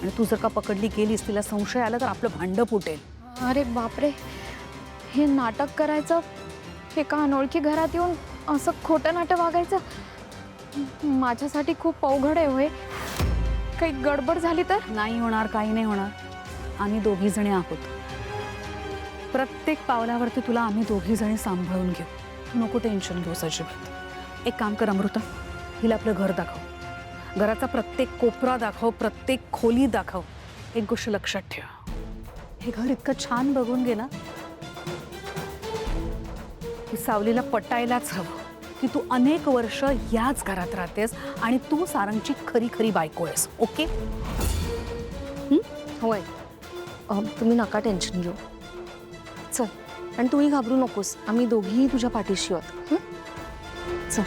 आणि तू जर का पकडली गेलीस, तिला संशय आला तर आपलं भांडं फुटेल. अरे बापरे, हे नाटक करायचं, एका अनोळखी घरात येऊन असं खोटं नाटक वागायचं माझ्यासाठी खूप अवघड आहे. होय, काही गडबड झाली तर? नाही होणार, काही नाही होणार. आम्ही दोघी जणी आहोत. प्रत्येक पावलावरती तुला आम्ही दोघी जणी सांभाळून घेऊ. तू नको टेन्शन घेऊस अजिबात. एक काम कर अमृता, हिला आपलं घर दाखव. घराचा प्रत्येक कोपरा दाखव, प्रत्येक खोली दाखव. एक गोष्ट लक्षात ठेव, हे घर इतकं छान बघून घे ना की सावलीला पटायलाच हवं की तू अनेक वर्ष याच घरात राहतेस आणि तू सारंगची खरी खरी बायको आहेस. ओके? होय, तुम्ही नका टेन्शन घेऊ. चल, आणि तूही घाबरू नकोस, आम्ही दोघीही तुझ्या पाठीशी आहोत. चल.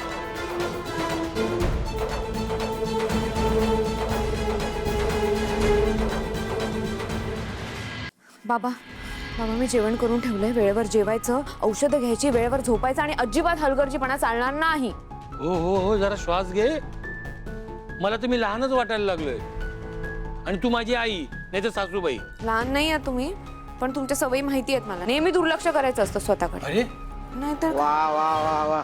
बाबा, बाबा मी जेवण करून ठेवलंय. वेळेवर जेवायचं, औषधं घ्यायची, वेळेवर झोपायचं आणि अजिबात हलगर्जीपणा चालणार नाही. हो हो हो, जरा श्वास घे. मला तर मी लहानच वाटायला लागलोय. आणि तू माझी आई नाही तर सासूबाई. लहान नाही आहात तुम्ही, पण तुमच्या सवयी माहिती आहेत मला. नेहमी दुर्लक्ष करायचं असतं स्वतःकडे. अरे नाहीतर वा वा वा वा.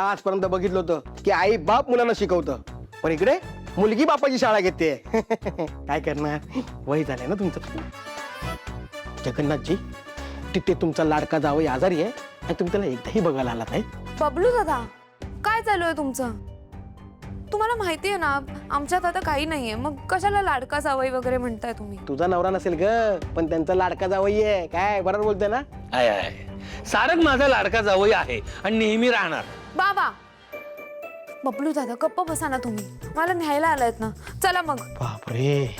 आजपर्यंत बघितलं होतं की आई बाप मुलांना शिकवतं, पण इकडे मुलगी बापाची शाळा घेते. काय करणार, वय झालंय ना तुमचं. जगन्नाथजी, तिथे तुमचा लाडका जावई आजारी आहे आणि तुम्ही त्याला एकदाही बघायला आलात आहे. बबलू दादा, काय चालू आहे तुमचं? तुम्हाला माहिती आहे ना, आमच्यात आता काही नाहीये, मग कशाला लाडका जावई वगैरे म्हणताय तुम्ही? तुझा नवरा नसेल ग, पण त्यांचा लाडका जावई आहे. काय बरोबर बोलतोय ना? आय आय, सारंग माझा लाडका जावई आहे आणि नेहमी राहणार. बाबा, बबलू दादा गप्प बसा ना तुम्ही. मला न्यायला आलायत ना, चला मग. बापरे,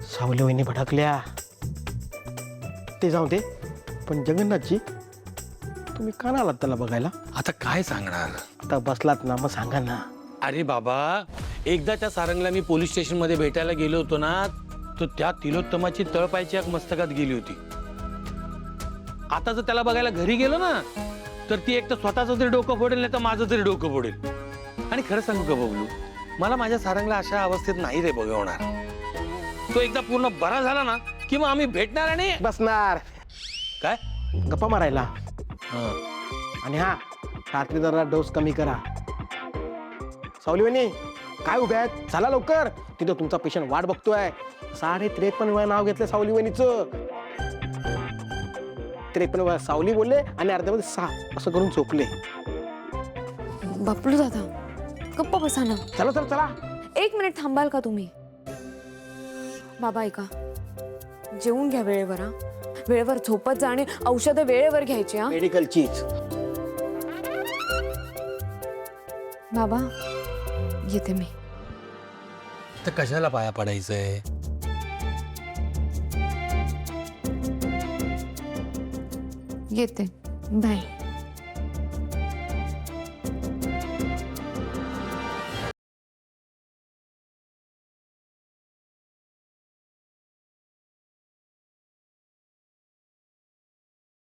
सावली वहिनी भटकल्या. ते जाऊ दे, पण जगन्नाथजी तुम्ही का आलात त्याला बघायला? आता काय सांगणार? आता बसलात ना, मग सांगा ना. अरे बाबा, एकदा त्या सारंगला मी पोलीस स्टेशन मध्ये भेटायला गेलो होतो ना, तर त्या तिलोत्तमाची तळपायची एक मस्तकात गेली होती. आता जर त्याला बघायला घरी गेलो ना, तर ती एक तर स्वतःच तरी डोकं फोडेल, नाही तर माझं तरी डोकं फोडेल. आणि खरं सांगू का बबलू, मला माझ्या सारंगला अशा अवस्थेत नाही रे बघवणार. तो एकदा पूर्ण बरा झाला ना की मग आम्ही भेटणार आणि बसणार काय गप्पा मारायला. हं. आणि हा, रात्री जरा डोस कमी करा. सावली वहिनी काय उभ्या आहेत, चला लवकर. तिथं तुमचा पेशंट वाट बघतोय. 53.5 वेळा नाव घेतलं सावली वहिनीचं. 53 वेळा सावली बोलले आणि अर्ध्यामध्ये 6 असं करून झोपले. बबलू दादा गप्प बसा ना. चला चला चला. 1 मिनिट थांबाल का तुम्ही? बाबा ऐका, जेवून घ्या वेळेवर. हा, वेळेवर झोपत जा आणि औषधं वेळेवर घ्यायची. हा मेडिकल चीज. बाबा, येते मी. तर कशाला पाया पडायचंय? येते. बाय.